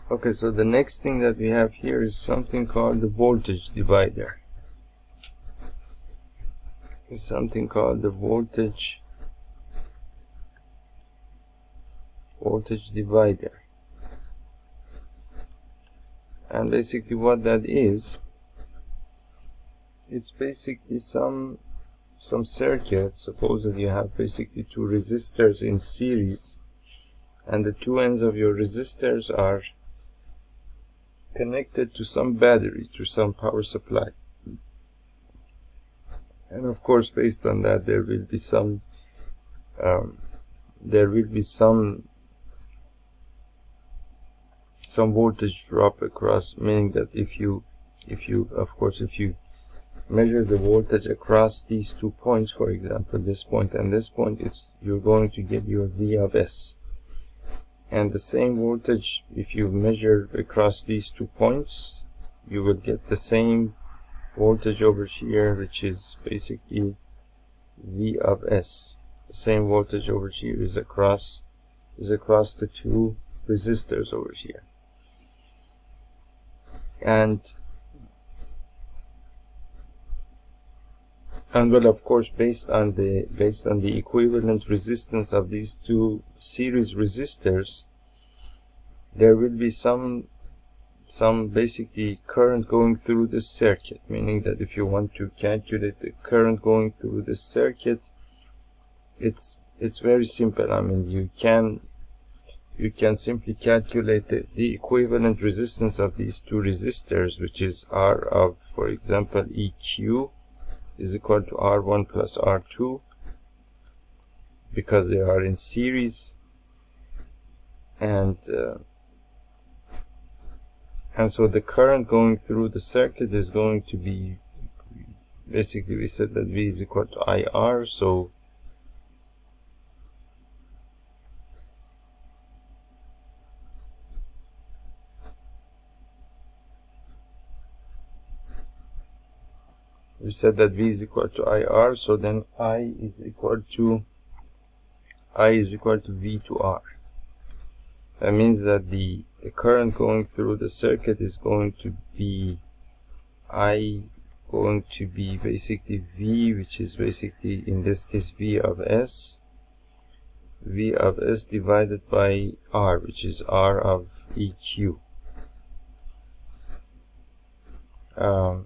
Okay, so the next thing that we have here is something called the voltage divider. It's something called the voltage divider. And basically what that is, it's basically some circuit. Suppose that you have basically two resistors in series, and the two ends of your resistors are connected to some battery, to some power supply. And of course, based on that, there will be some voltage drop across, meaning that if you measure the voltage across these 2 points, for example this point and this point, you're going to get your V of S. And the same voltage, if you measure across these 2 points, you will get the same voltage over here, which is basically V of S. The same voltage over here is across the two resistors over here. And well, of course, based on the equivalent resistance of these two series resistors, there will be some basically current going through this circuit, meaning that if you want to calculate the current going through this circuit, it's very simple. I mean, you can simply calculate the equivalent resistance of these two resistors, which is R of, for example, EQ is equal to R1 plus R2, because they are in series, and so the current going through the circuit is going to be, basically we said that V is equal to IR, so we said that V is equal to IR, so then I is equal to V to R. That means that the current going through the circuit is going to be basically V, which is basically in this case V of S divided by R, which is R of EQ. R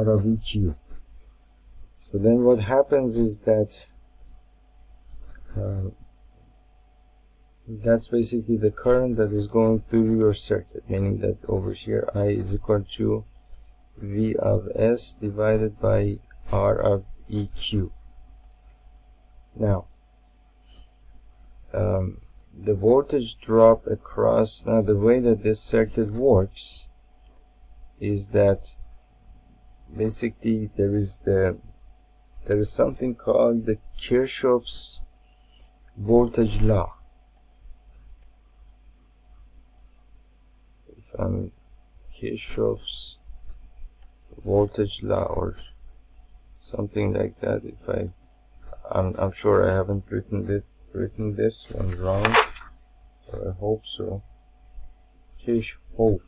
of EQ. So then what happens is that that's basically the current that is going through your circuit, meaning that over here I is equal to V of S divided by R of EQ. Now the voltage drop across, now the way that this circuit works is that basically there is something called the Kirchhoff's voltage law. Kirchhoff's voltage law or something like that. I'm sure I haven't written this one wrong, or I hope so. Kirchhoff,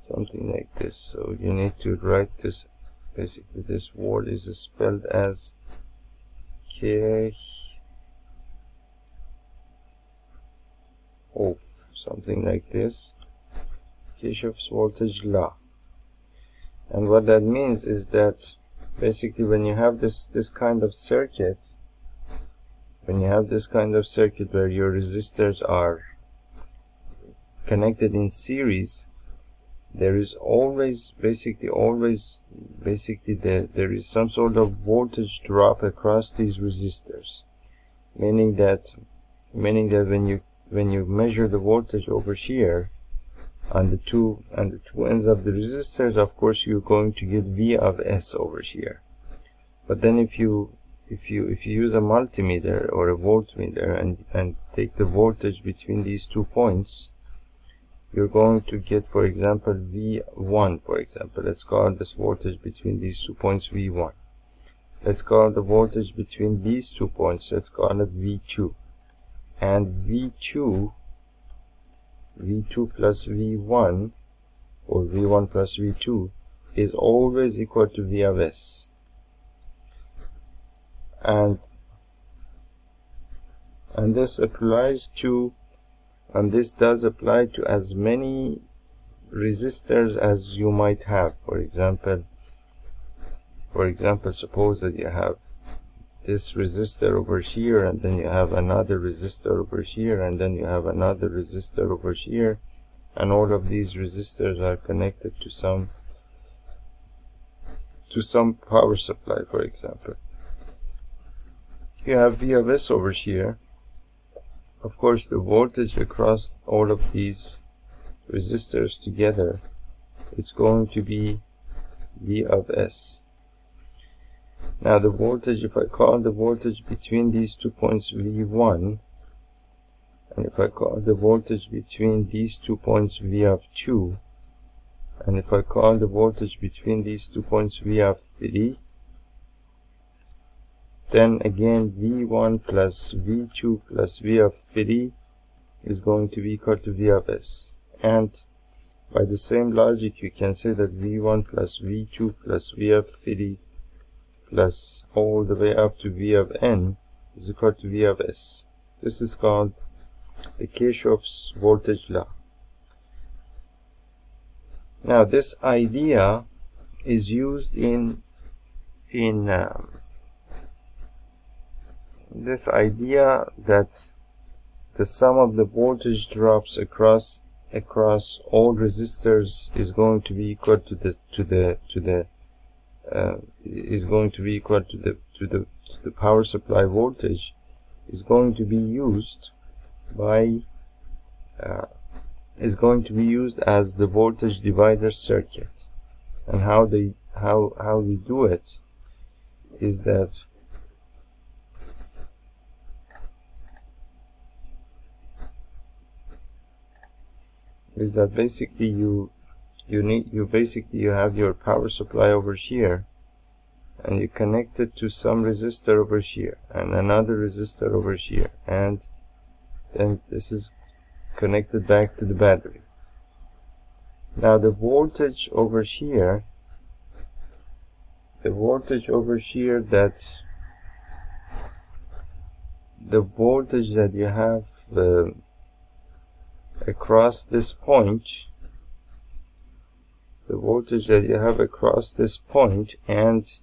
something like this. So you need to write this. Basically, this word is spelled as Kirchhoff, something like this. Kirchhoff's voltage law. And what that means is that basically when you have this kind of circuit, where your resistors are connected in series, there is always there is some sort of voltage drop across these resistors, meaning that when you measure the voltage over here on the two ends of the resistors, of course you're going to get V of S over here. But then if you use a multimeter or a voltmeter and take the voltage between these 2 points, you're going to get, for example, V1, for example. Let's call this voltage between these 2 points V1. Let's call the voltage between these 2 points, let's call it V2. and V2 plus V1, or V1 plus V2, is always equal to V of S. And this applies to, and this does apply to as many resistors as you might have. For example, suppose that you have this resistor over here, and then you have another resistor over here, and then you have another resistor over here, and all of these resistors are connected to some power supply. For example, you have V of S over here. Of course, the voltage across all of these resistors together, it's going to be V of S. Now the voltage, if I call the voltage between these 2 points V1, and if I call the voltage between these 2 points V of 2, and if I call the voltage between these 2 points V of 3, then again V1 plus V2 plus V of 3 is going to be equal to V of S. And by the same logic, you can say that V1 plus V2 plus V of 3 plus all the way up to V of N is equal to V of S. This is called the Kirchhoff's voltage law. Now this idea is used in this idea that the sum of the voltage drops across all resistors is going to be equal to the power supply voltage, is going to be used as the voltage divider circuit. And how we do it is that basically you have your power supply over here, and you connect it to some resistor over here and another resistor over here, and then this is connected back to the battery. Now the voltage over here that you have across this point, and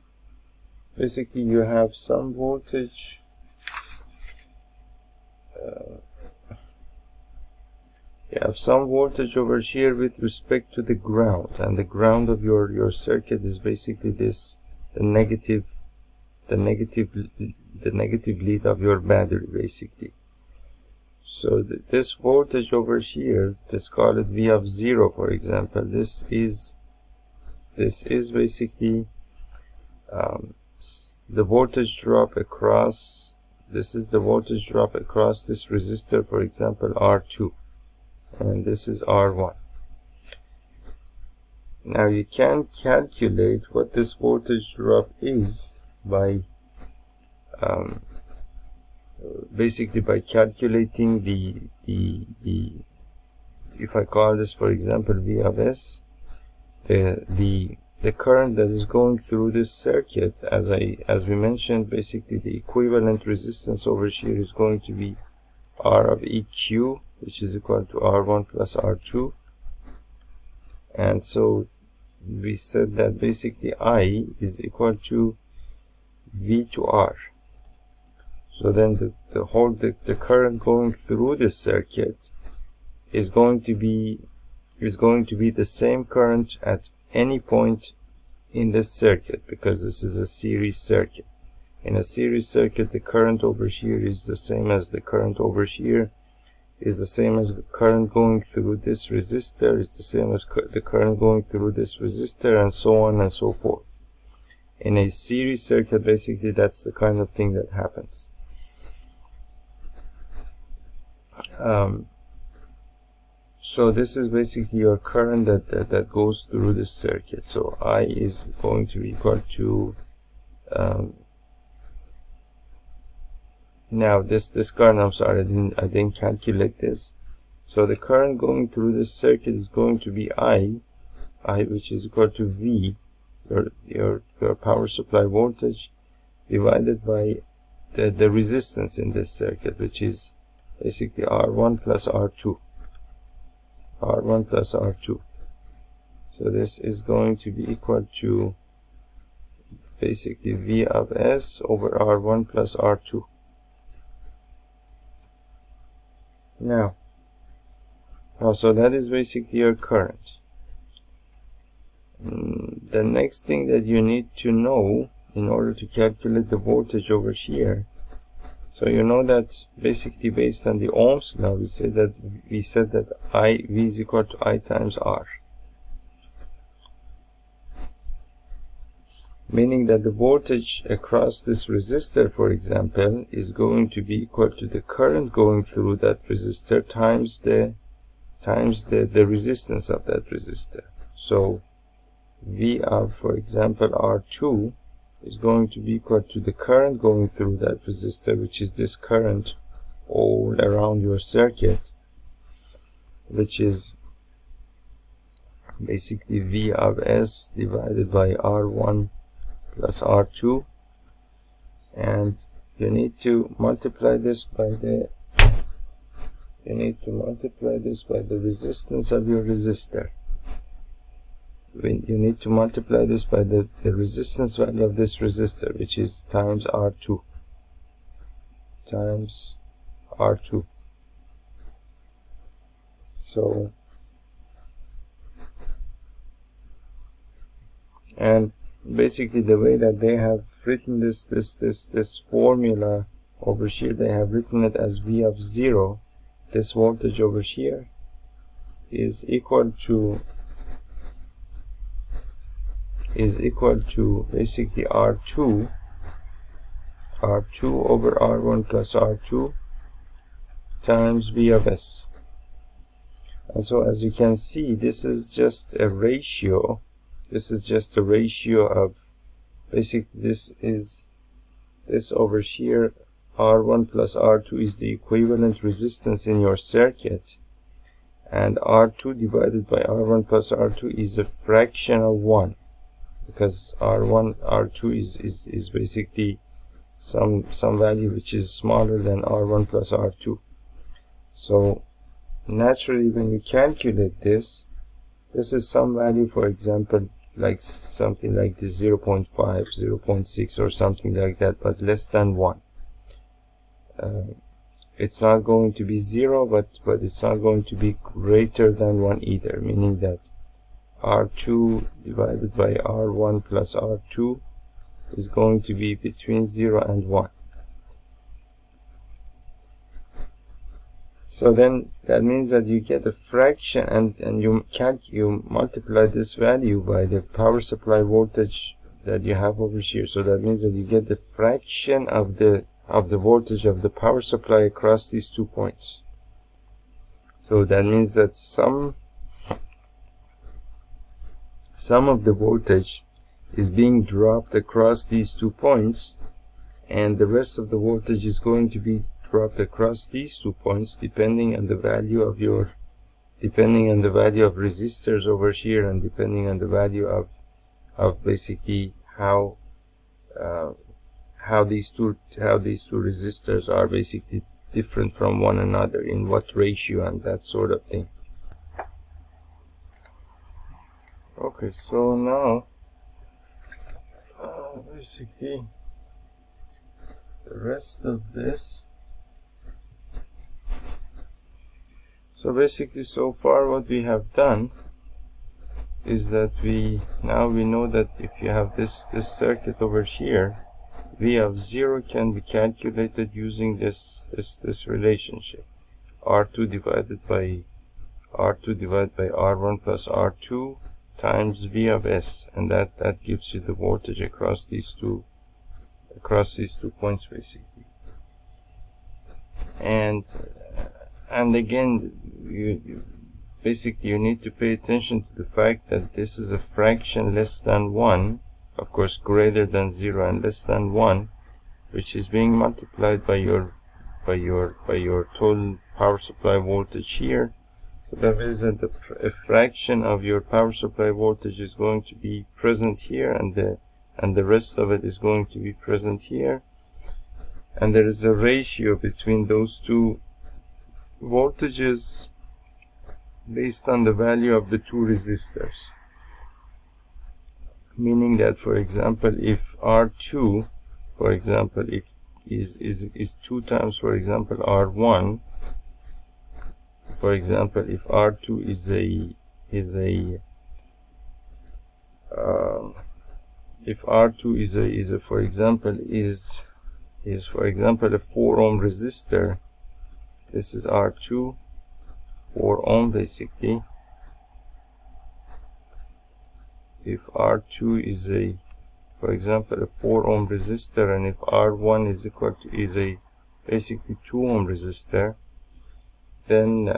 basically you have some voltage over here with respect to the ground, and the ground of your circuit is basically this, the negative lead of your battery, basically. So this voltage over here, let's call it V of 0, for example. This is basically the voltage drop across. This is the voltage drop across this resistor, for example, R2, and this is R1. Now you can calculate what this voltage drop is by basically by calculating the if I call this, for example, V of S, the current that is going through this circuit, as we mentioned, basically the equivalent resistance over here is going to be R of EQ, which is equal to R1 plus R2. And so we said that basically I is equal to V to R. So then the current going through this circuit is going to be the same current at any point in this circuit, because this is a series circuit. In a series circuit, the current over here is the same as the current over here, is the same as the current going through this resistor, is the same as the current going through this resistor, and so on and so forth. In a series circuit, basically that's the kind of thing that happens. So this is basically your current that goes through this circuit. So I is going to be equal to Now this current, I'm sorry, I didn't calculate this. So the current going through this circuit is going to be I, which is equal to V, your power supply voltage, divided by the resistance in this circuit, which is basically R1 plus R2. R1 plus R2. So this is going to be equal to basically V of S over R1 plus R2. Now, so that is basically your current. The next thing that you need to know in order to calculate the voltage over here, so you know that basically based on the Ohm's law, we said that V is equal to I times R, meaning that the voltage across this resistor, for example, is going to be equal to the current going through that resistor times the resistance of that resistor. So V of, for example, R2 is going to be equal to the current going through that resistor, which is this current all around your circuit, which is basically V of S divided by R1 plus R2, and you need to multiply this by the resistance of your resistor. You need to multiply this by the resistance value of this resistor, which is times R2. So, and basically the way that they have written this formula over here, they have written it as V of 0. This voltage over here is equal to basically R2 over R1 plus R2 times V of S. And so as you can see, this is just a ratio. This is just a ratio of basically this over here, R1 plus R2 is the equivalent resistance in your circuit, and R2 divided by R1 plus R2 is a fraction of 1, because R2 is basically some value which is smaller than R1 plus R2. So naturally, when you calculate this is some value, for example, like something like this 0.5, 0.6 or something like that, but less than 1. It's not going to be 0, but it's not going to be greater than 1 either, meaning that R2 divided by R1 plus R2 is going to be between 0 and 1. So then that means that you get a fraction, and you multiply this value by the power supply voltage that you have over here. So that means that you get the fraction of the voltage of the power supply across these 2 points. So that means that some of the voltage is being dropped across these 2 points, and the rest of the voltage is going to be dropped across these 2 points, depending on the value of resistors over here, and depending on the value of basically how these two resistors are basically different from one another, in what ratio and that sort of thing. Okay, so now basically the rest of this. So basically, so far what we have done is that we know that if you have this circuit over here, V of 0 can be calculated using this relationship, R2 divided by R1 plus R2 times V of S, and that gives you the voltage across these two points basically. And again, you basically you need to pay attention to the fact that this is a fraction less than 1, of course greater than 0 and less than 1, which is being multiplied by your by your total power supply voltage here. So that means that a fraction of your power supply voltage is going to be present here, and the rest of it is going to be present here. And there is a ratio between those two voltages based on the value of the two resistors. Meaning that, for example, if R2, for example, if is 2 times, for example, R1. For example, if R2 is for example a 4 ohm resistor, this is R2, 4 ohm basically. If R2 is for example a 4 ohm resistor, and if R1 is equal to basically 2 ohm resistor, then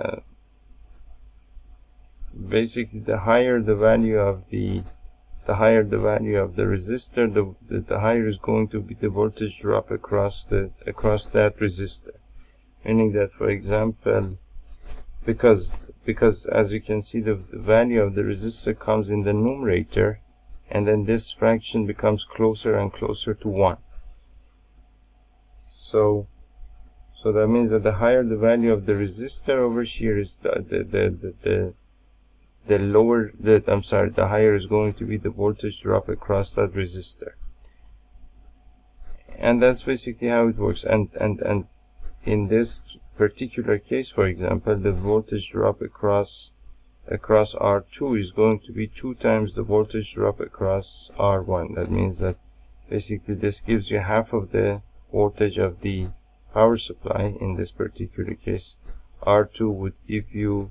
basically the higher the value of the resistor, the higher is going to be the voltage drop across that resistor. Meaning that, for example, because as you can see, the value of the resistor comes in the numerator, and then this fraction becomes closer and closer to 1. So that means that the higher the value of the resistor over here is, the higher is going to be the voltage drop across that resistor. And that's basically how it works. And in this particular case, for example, the voltage drop across R2 is going to be 2 times the voltage drop across R1. That means that basically this gives you half of the voltage of the power supply. In this particular case, R2 would give you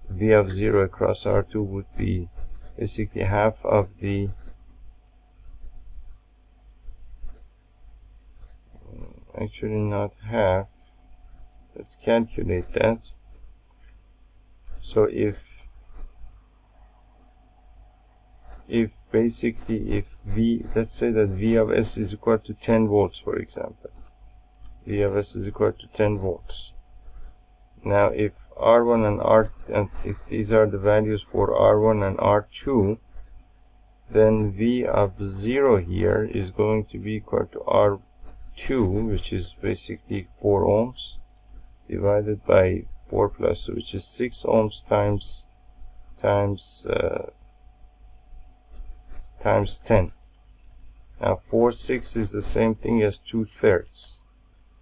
V of 0 across R2 would be basically half of the actually not half. Let's calculate that. So if V, let's say that V of S is equal to 10 volts, for example. V of S is equal to 10 volts. Now if R1 and if these are the values for R1 and R2, then V of 0 here is going to be equal to R2, which is basically 4 ohms, divided by 4 plus 2, which is 6 ohms times 10. Now 4/6 is the same thing as 2/3.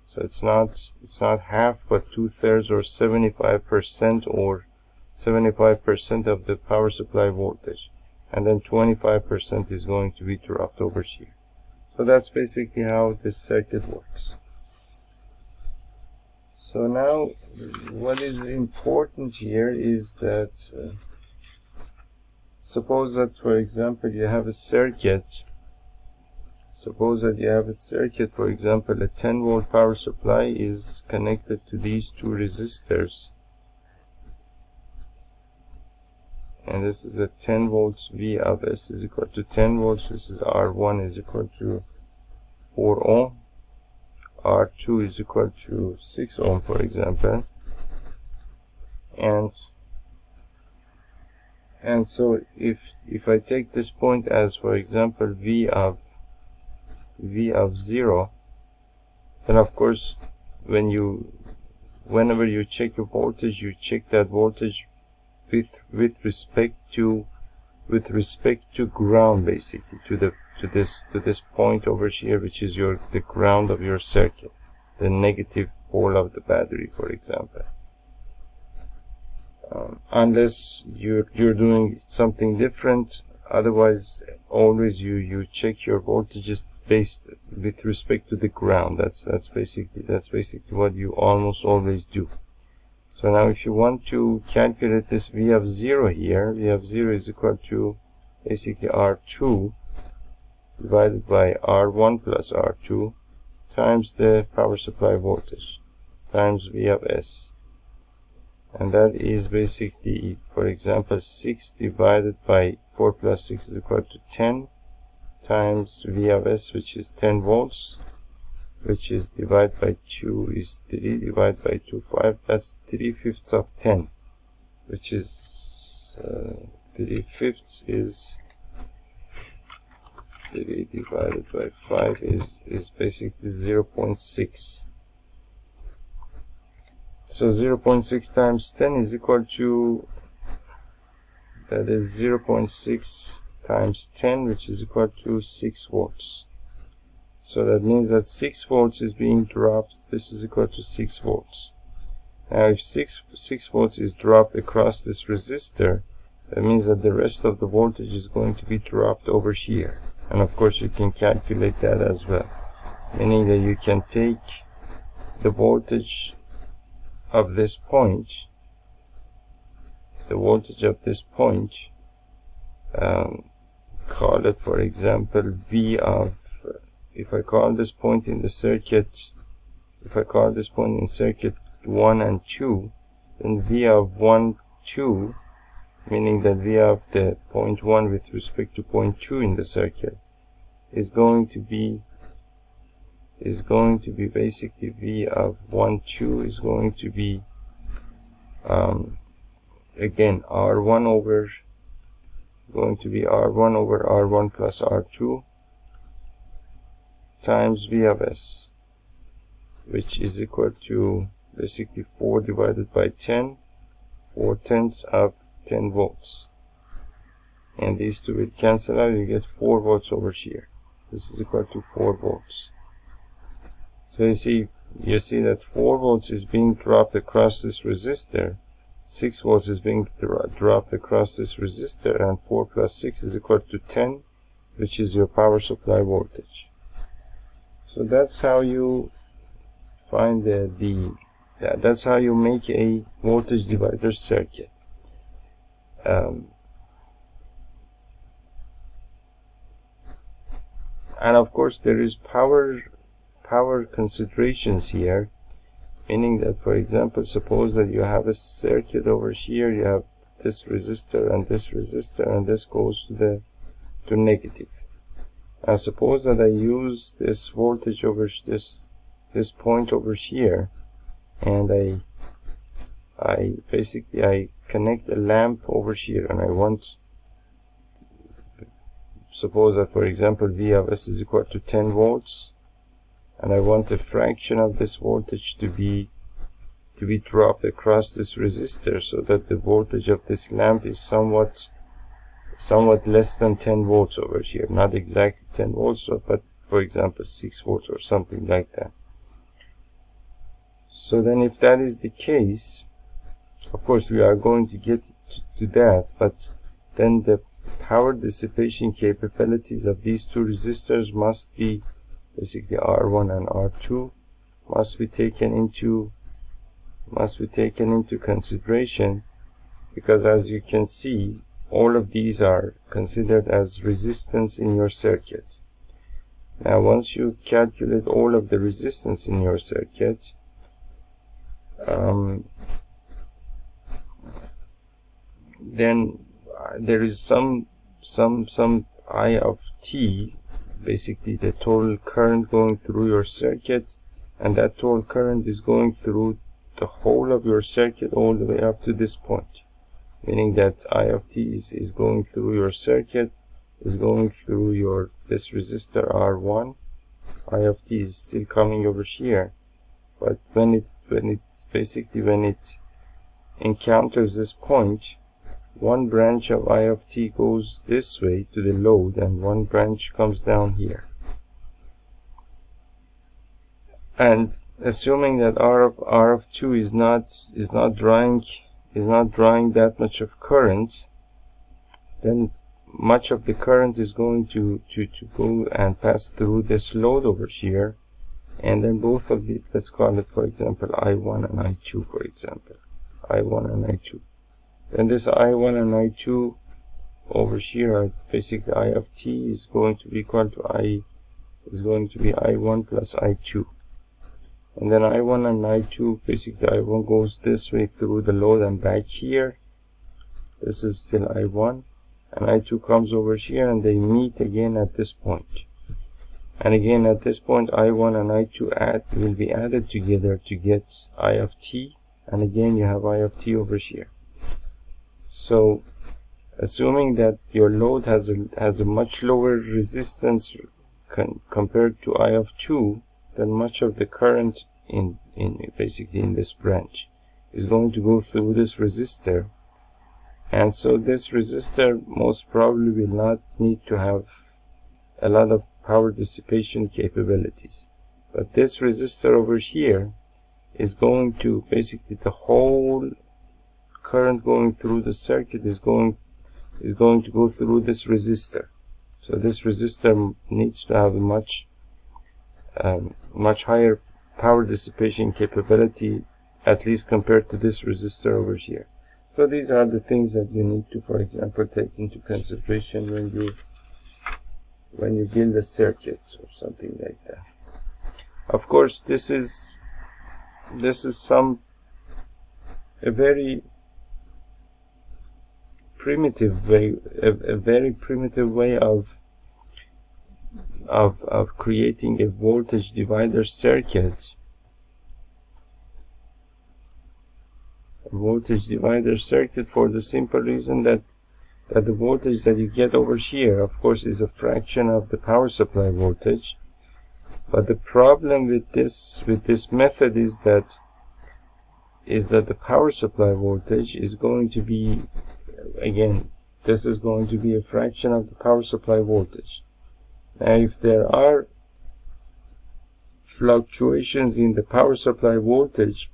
So it's not half, but 2/3, or 75%, or 75% of the power supply voltage, and then 25% is going to be dropped over here. So that's basically how this circuit works. So now what is important here is that suppose that, for example, you have a circuit. Suppose that you have a circuit, for example, a 10 volt power supply is connected to these two resistors, and this is a 10 volts. V of S is equal to 10 volts. This is R1 is equal to 4 ohm. R2 is equal to 6 ohm, for example. And so if I take this point as, for example, V of 0, then of course whenever you check your voltage, you check that voltage with respect to ground, basically to this point over here, which is the ground of your circuit, the negative pole of the battery, for example. Unless you're doing something different, otherwise always you check your voltages based with respect to the ground. That's basically what you almost always do. So now if you want to calculate this V of 0 here, V of 0 is equal to basically R2 divided by R1 plus R2 times the power supply voltage times V of S. And that is basically, for example, 6 divided by 4 plus 6 is equal to 10 times V of S, which is 10 volts, which is divided by 2 is 3, divided by 2, 5, that's 3/5 of 10, which is 3/5 is 3 divided by 5 is basically 0.6. So 0.6 times 10 is equal to, that is 0.6 times 10, which is equal to 6 volts. So that means that 6 volts is being dropped. This is equal to 6 volts. Now if 6 volts is dropped across this resistor, that means that the rest of the voltage is going to be dropped over here. And of course you can calculate that as well, meaning that you can take the voltage of this point, call it, for example, V of, if I call this point in the circuit, if I call this point in circuit 1 and 2, then V of 1, 2, meaning that V of the point 1 with respect to point 2 in the circuit is going to be basically V of 1, 2 is going to be again R1 over R1 plus R2 times V of S, which is equal to basically 4 divided by 10, 4/10 of 10 volts. And these two will cancel out, you get 4 volts over here. This is equal to 4 volts. So you see that 4 volts is being dropped across this resistor, 6 volts is being dropped across this resistor, and 4 plus 6 is equal to 10, which is your power supply voltage. So that's how you find that's how you make a voltage divider circuit. And of course there is power considerations here, meaning that, for example, suppose that you have a circuit over here, you have this resistor, and this goes to negative. Now suppose that I use this voltage over this point over here, and I basically connect a lamp over here, and I want, suppose that, for example, V of S is equal to 10 volts, and I want a fraction of this voltage to be dropped across this resistor, so that the voltage of this lamp is somewhat less than 10 volts over here, not exactly 10 volts, but for example 6 volts or something like that. So then if that is the case, of course we are going to get to that, but then the power dissipation capabilities of these two resistors must be basically R1 and R2 must be taken into consideration, because as you can see, all of these are considered as resistance in your circuit. Now once you calculate all of the resistance in your circuit, then there is some I of t, basically the total current going through your circuit, and that total current is going through the whole of your circuit all the way up to this point, meaning that I of t is going through your circuit, is going through this resistor R1. I of t is still coming over here, but when it encounters this point, one branch of I of t goes this way to the load, and one branch comes down here. And assuming that R of 2 is not drawing that much of current, then much of the current is going to go and pass through this load over here, and then both of these, let's call it, for example, I1 and I2, for example, I1 and I2. Then this I1 and I2 over here are basically I of t is going to be equal to I1 plus I2. And then I1 and I2, basically I1 goes this way through the load and back here. This is still I1, and I2 comes over here, and they meet again at this point. And again, at this point, I1 and I2 will be added together to get I of t, and again you have I of t over here. So assuming that your load has a much lower resistance compared to I of 2, then much of the current basically in this branch is going to go through this resistor, and so this resistor most probably will not need to have a lot of power dissipation capabilities. But this resistor over here is going to basically, the whole current going through the circuit is going to go through this resistor. So this resistor needs to have a much higher power dissipation capability, at least compared to this resistor over here. So these are the things that you need to, for example, take into consideration when you build a circuit or something like that. Of course, this is a very primitive way, a very primitive way of creating a voltage divider circuit. A voltage divider circuit, for the simple reason that the voltage that you get over here, of course, is a fraction of the power supply voltage. But the problem with this method is that the power supply voltage is going to be, again, this is going to be a fraction of the power supply voltage. Now, if there are fluctuations in the power supply voltage,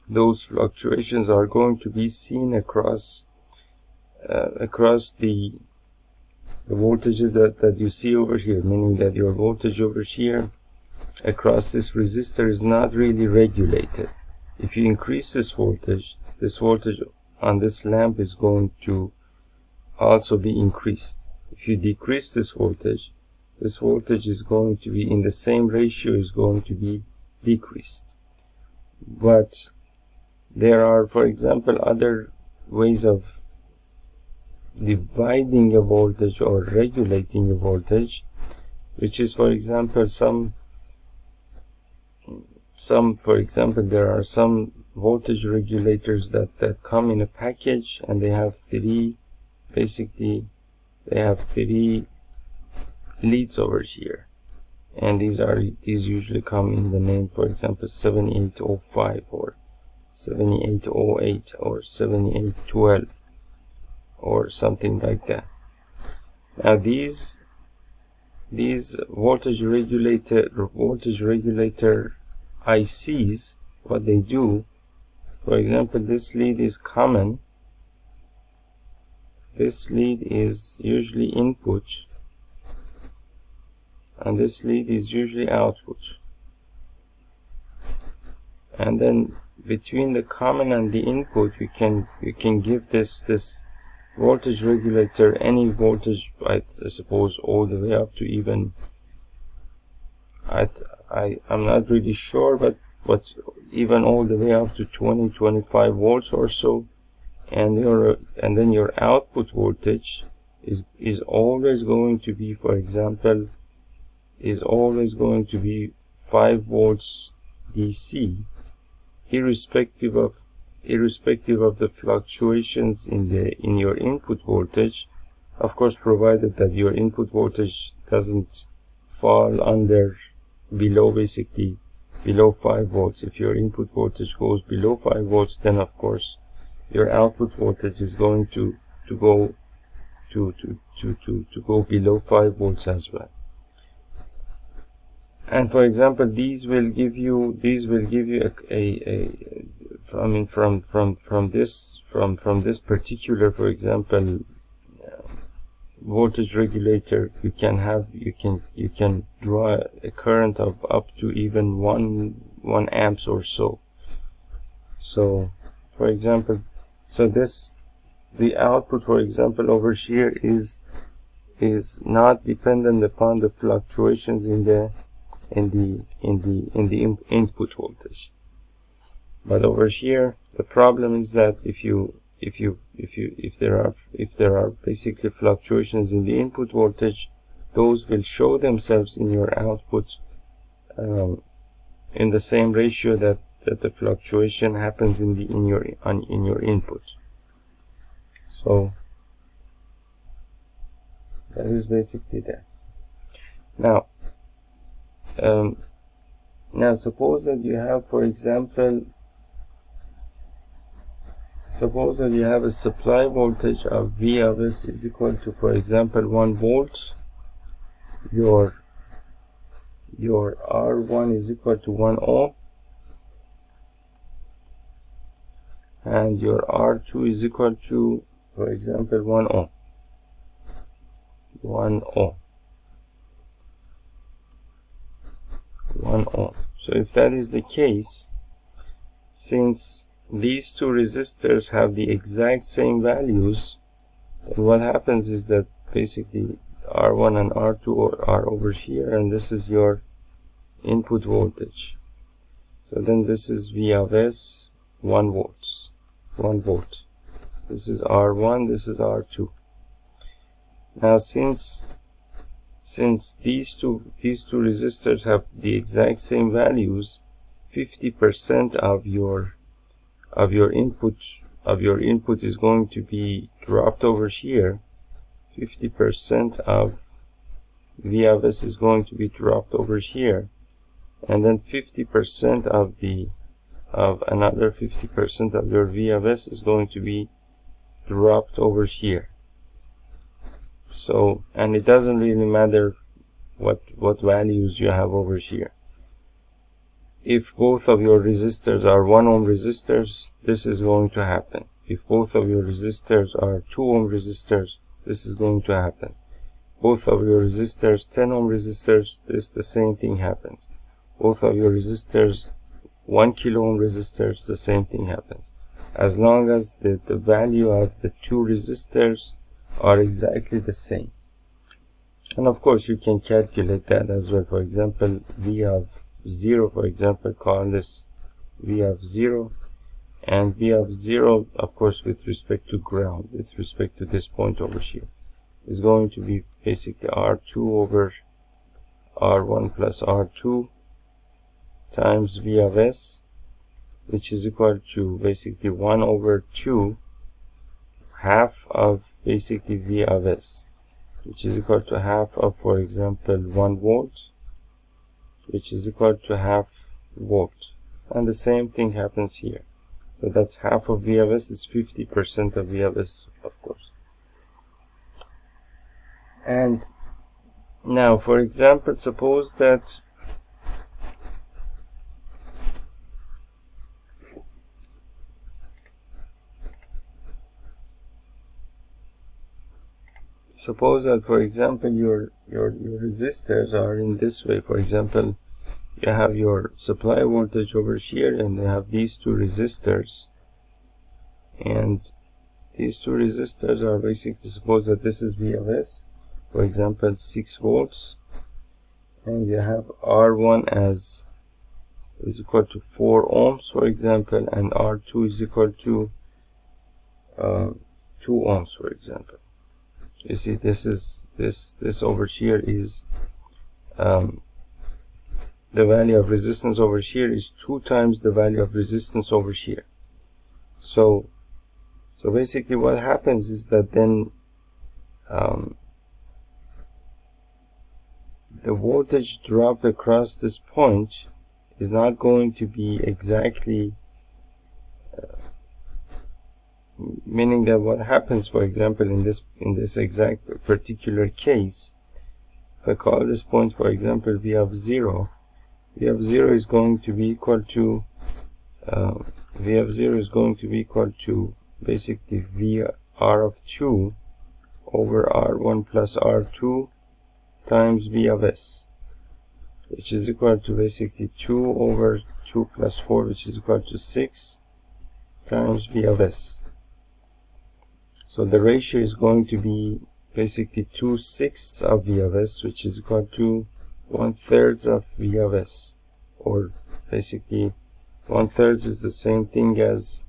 those fluctuations are going to be seen across the voltages that you see over here, meaning that your voltage over here across this resistor is not really regulated. If you increase this voltage on this lamp is going to also be increased. If you decrease this voltage is going to be in the same ratio, is going to be decreased. But there are, for example, other ways of dividing a voltage or regulating a voltage, which is, for example, for example, there are some voltage regulators that come in a package, and they have three leads over here, and these usually come in the name, for example, 7805 or 7808 or 7812 or something like that. Now these voltage regulator ICs, what they do, for example, this lead is common. This lead is usually input, and this lead is usually output. And then between the common and the input, you can give this voltage regulator any voltage, I suppose, all the way up to even, I'm not really sure, but even all the way up to 20-25 volts or so. And then your output voltage is always going to be, for example, is always going to be 5 volts DC, irrespective of the fluctuations in your input voltage, of course, provided that your input voltage doesn't fall below 5 volts. If your input voltage goes below 5 volts, then of course your output voltage is going to go below 5 volts as well. And for example, these will give you from this particular, for example, voltage regulator, you can draw a current of up to even 1 amps or so. So for example, the output, for example, over here is not dependent upon the fluctuations in the input voltage. But over here, the problem is that if there are basically fluctuations in the input voltage, those will show themselves in your output in the same ratio that the fluctuation happens in your input. So that is basically that. Now suppose that you have, for example, suppose that you have a supply voltage of V of S is equal to, for example, 1 volt. Your R1 is equal to 1 ohm, and your R2 is equal to, for example, 1 ohm. 1 ohm. 1 ohm. So if that is the case, since these two resistors have the exact same values, then what happens is that basically R1 and R2 are over here, and this is your input voltage. So then this is V of S, 1 volt. This is R1, this is R2. Now since these two resistors have the exact same values, 50% of your input is going to be dropped over here. 50% of V of S is going to be dropped over here, and then 50% of another 50% of your V of S is going to be dropped over here. So, and it doesn't really matter what values you have over here. If both of your resistors are 1 ohm resistors, this is going to happen. If both of your resistors are 2 ohm resistors, this is going to happen. Both of your resistors 10 ohm resistors, the same thing happens. Both of your resistors 1 kilo ohm resistors, the same thing happens. As long as the value of the two resistors are exactly the same. And of course you can calculate that as well. For example, V of 0, for example, call this V of 0, and V of 0, of course, with respect to ground, with respect to this point over here, is going to be basically R2 over R1 plus R2 times V of S, which is equal to basically 1 over 2, half of basically V of S, which is equal to half of, for example, 1 volt, which is equal to half volt. And the same thing happens here. So that's half of V of S is 50% of V of S, of course. And now, for example, suppose that for example your resistors are in this way. For example, you have your supply voltage over here, and they have these two resistors, and these two resistors are basically, suppose that this is V of S, for example 6 volts, and you have R1 as is equal to 4 ohms, for example, and R2 is equal to 2 ohms, for example. You see, this over here is the value of resistance over here is 2 times the value of resistance over here. So basically what happens is that then the voltage dropped across this point is not going to be exactly meaning that what happens, for example, in this exact particular case, if I call this point, for example, V of 0, V of 0 is going to be equal to V of 0 is going to be equal to basically V R of 2 over R1 plus R2 times V of S, which is equal to basically 2 over 2 plus 4, which is equal to 6 times V of S. So the ratio is going to be basically 2/6 of V of S, which is equal to 1/3 of V of S, or basically 1/3 is the same thing as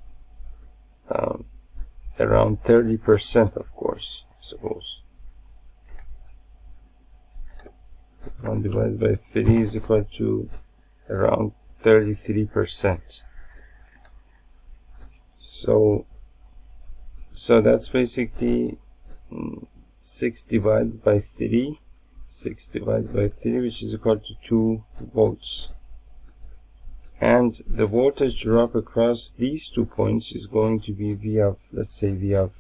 around 30%, of course, I suppose. 1 divided by 3 is equal to around 33%. So that's basically 6 divided by 3, 6 divided by 3, which is equal to 2 volts. And the voltage drop across these 2 points is going to be V of, let's say V of,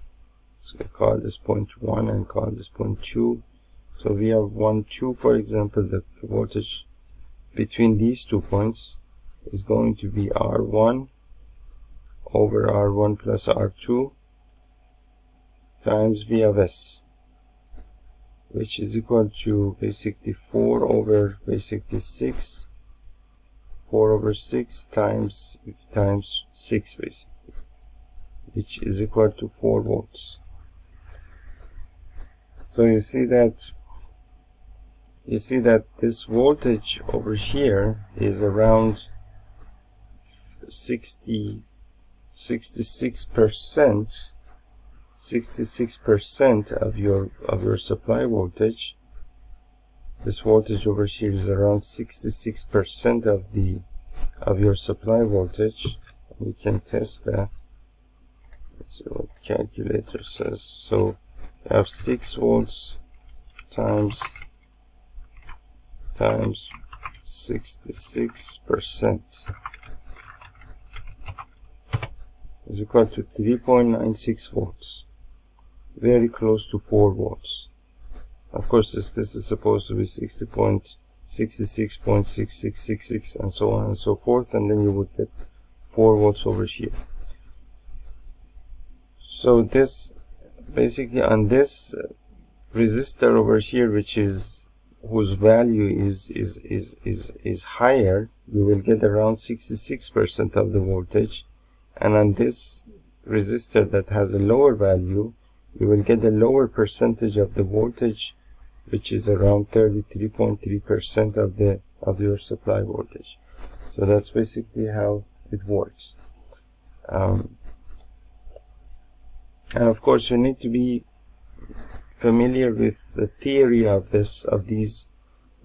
let's call this point 1 and call this point 2. So V of 1, 2, for example, the voltage between these 2 points is going to be R1 over R1 plus R2 times V of S, which is equal to basically 4 over basically 6, 4 over 6 times 6 basically, which is equal to 4 volts. So you see that this voltage over here is around 66% of your supply voltage. This voltage over here is around 66% of your supply voltage. We can test that. Let's see what the calculator says. So you have 6 volts times 66% is equal to 3.96 volts, very close to 4 volts. Of course, this is supposed to be 66.6666 and so on and so forth, and then you would get 4 volts over here. So this basically on this resistor over here, whose value is higher, you will get around 66% of the voltage, and on this resistor that has a lower value, you will get a lower percentage of the voltage, which is around 33.3% of your supply voltage. So that's basically how it works. And of course, you need to be familiar with the theory of these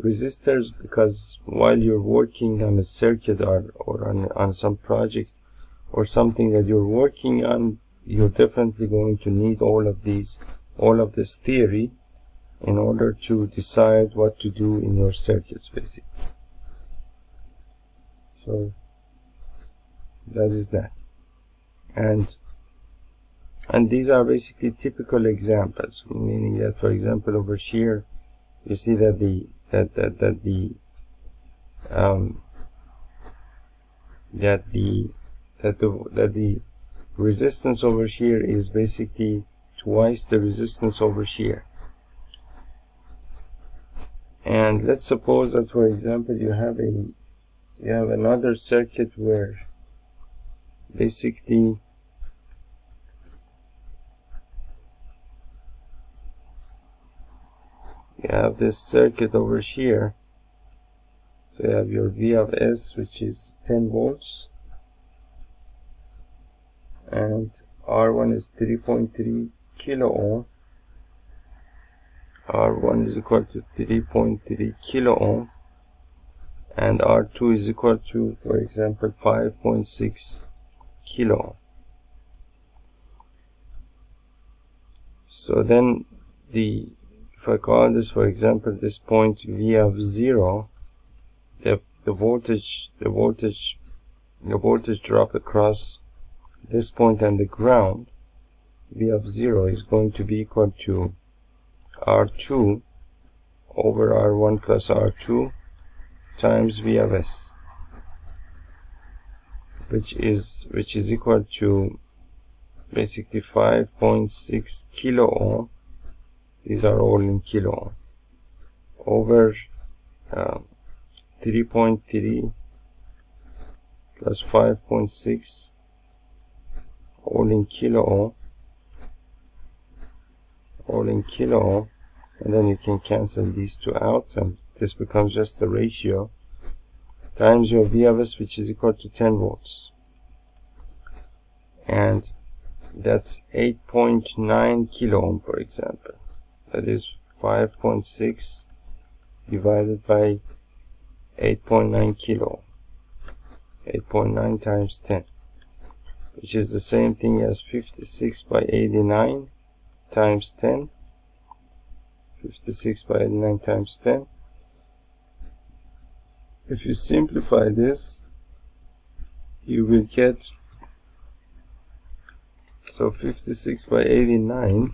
resistors, because while you're working on a circuit or on some project or something that you're working on, you're definitely going to need all of this theory in order to decide what to do in your circuits, basically. So that is that. And these are basically typical examples, meaning that, for example, over here you see that the resistance over here is basically twice the resistance over here. And let's suppose that, for example, you have another circuit where basically you have this circuit over here. So you have your V of S, which is 10 volts, and R1 is 3.3 kilo ohm. R1 is equal to 3.3 kilo ohm, and R2 is equal to, for example, 5.6 kilo ohm. So then if I call this, for example, this point V of 0, the voltage drop across this point and the ground, V of 0, is going to be equal to R2 over R1 plus R2 times V of S, which is equal to basically 5.6 kilo ohm. These are all in kilo ohm, over 3.3 plus 5.6, all in kilo ohm, and then you can cancel these two out, and this becomes just the ratio, times your V of S, which is equal to 10 volts, and that's 8.9 kilo ohm, for example. That is 5.6 divided by 8.9 kilo. 8.9 times 10, which is the same thing as 56 by 89 times 10. 56 by 89 times 10. If you simplify this, you will get, so 56 by 89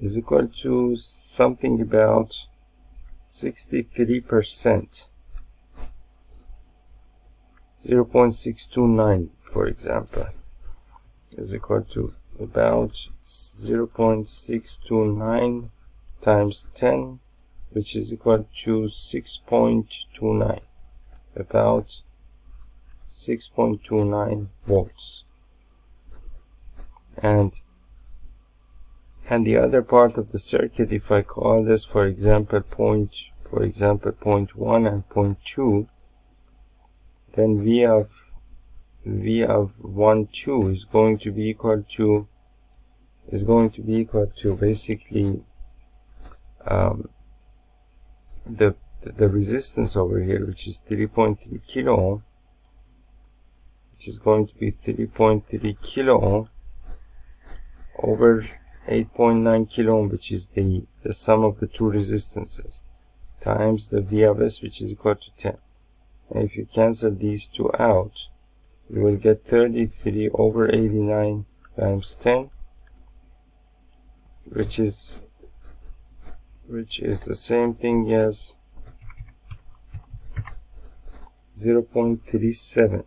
is equal to something about 63%. 0.629, for example, is equal to about 0.629 times 10, which is equal to 6.29, about 6.29 volts. And the other part of the circuit, if I call this, for example, point 1 and point 2, then V of 1, 2 is going to be equal to basically the resistance over here, which is 3.3 kilo ohm, which is going to be 3.3 kilo ohm over 8.9 kilo ohm, which is the sum of the two resistances, times the V of S, which is equal to 10. And if you cancel these two out, you will get 33 over 89 times 10, which is the same thing as 0.37.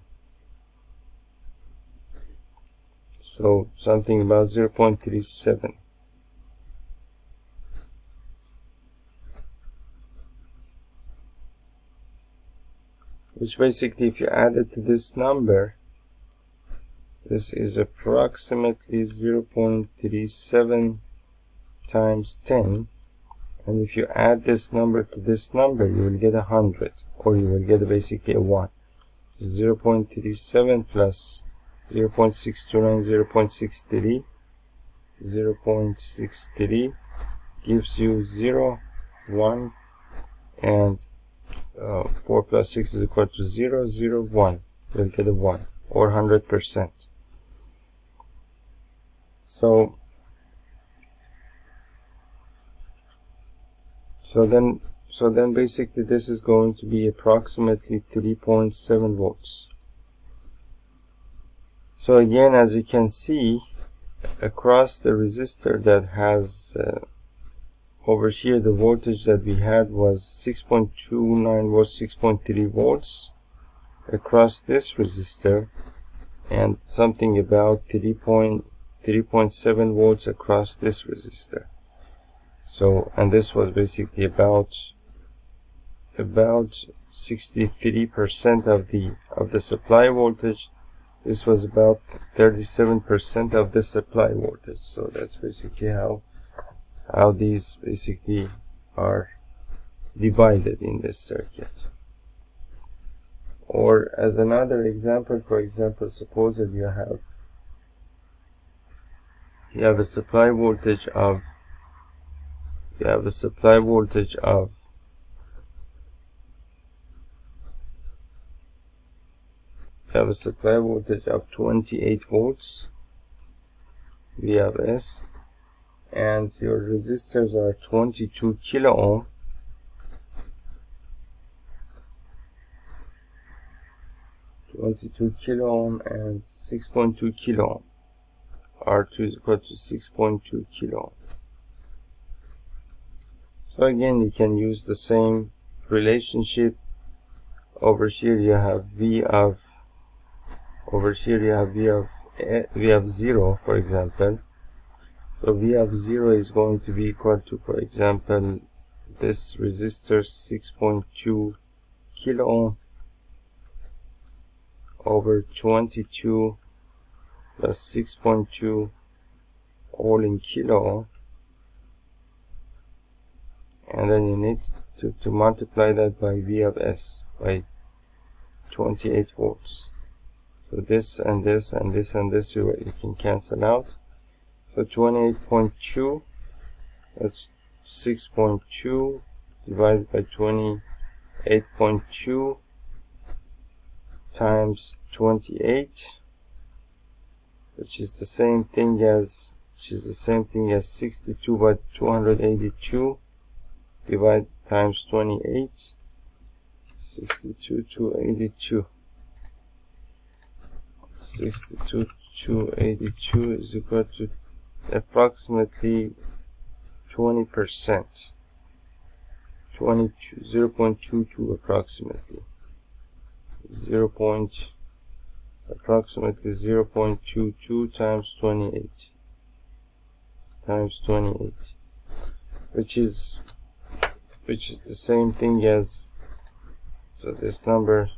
So something about 0.37. Which basically, if you add it to this number, this is approximately 0.37 times 10. And if you add this number to this number, you will get 100, or you will get basically a 1. So 0.37 plus 0.629, 0.63, 0.63 gives you 0, 1, and 4 plus 6 is equal to 0, 0, 1. You'll get a 1, or 100%. So then basically this is going to be approximately 3.7 volts. So again, as you can see, across the resistor that has over here, the voltage that we had was 6.29 volts, 6.3 volts across this resistor, and something about 3.7 volts across this resistor. So, and this was basically about 63% of the supply voltage. This was about 37% of the supply voltage. So that's basically how these basically are divided in this circuit. Or as another example, for example, suppose that you have a supply voltage of 28 volts V of S, and your resistors are 22 kilo ohm, and 6.2 kilo ohm. R2 is equal to 6.2 kilo ohm. So again, you can use the same relationship. Over here you have V of 0, for example. So V of 0 is going to be equal to, for example, this resistor 6.2 kilo ohm over 22 plus 6.2 all in kilo ohm. And then you need to multiply that by V of S, by 28 volts. So this and this and this and this you can cancel out. So 28.2, that's 6.2 divided by 28.2 times 28, which is the same thing as 62 by 282 divided times 28. 62 to 82. 62 to 82 is equal to approximately 20%. 0.22 approximately. Approximately 0.22 times 28 times 28, which is the same thing as, so this number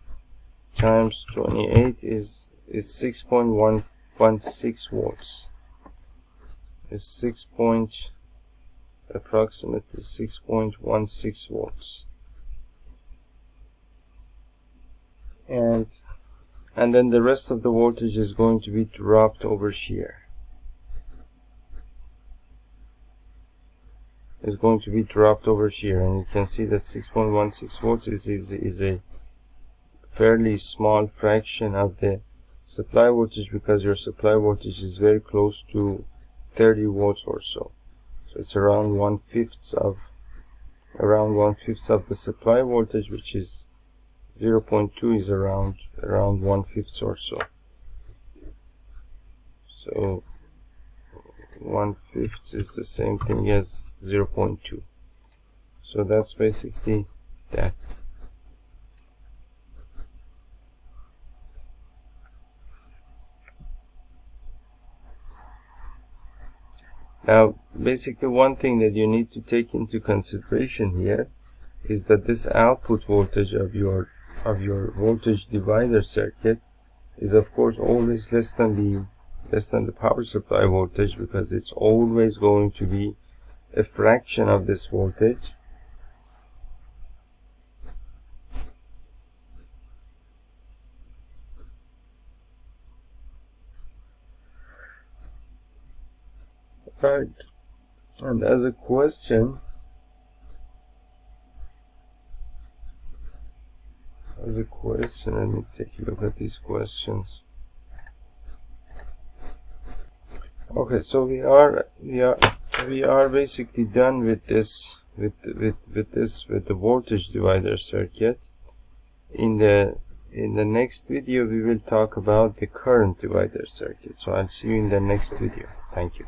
times 28 is 6.116 volts. Is approximately 6.16 volts. And then the rest of the voltage is going to be dropped over here. Is going to be dropped over here, and you can see that 6.16 volts is a fairly small fraction of the supply voltage, because your supply voltage is very close to 30 volts or so. So it's around one-fifth of the supply voltage, which is 0.2 is around one-fifth or so. So 1/5 is the same thing as 0.2. So that's basically that. Now, basically one thing that you need to take into consideration here is that this output voltage of your voltage divider circuit is of course always less than the power supply voltage, because it's always going to be a fraction of this voltage. Right. And as a question, let me take a look at these questions. Okay, so we are basically done with this with the voltage divider circuit. In the next video we will talk about the current divider circuit. So I'll see you in the next video. Thank you.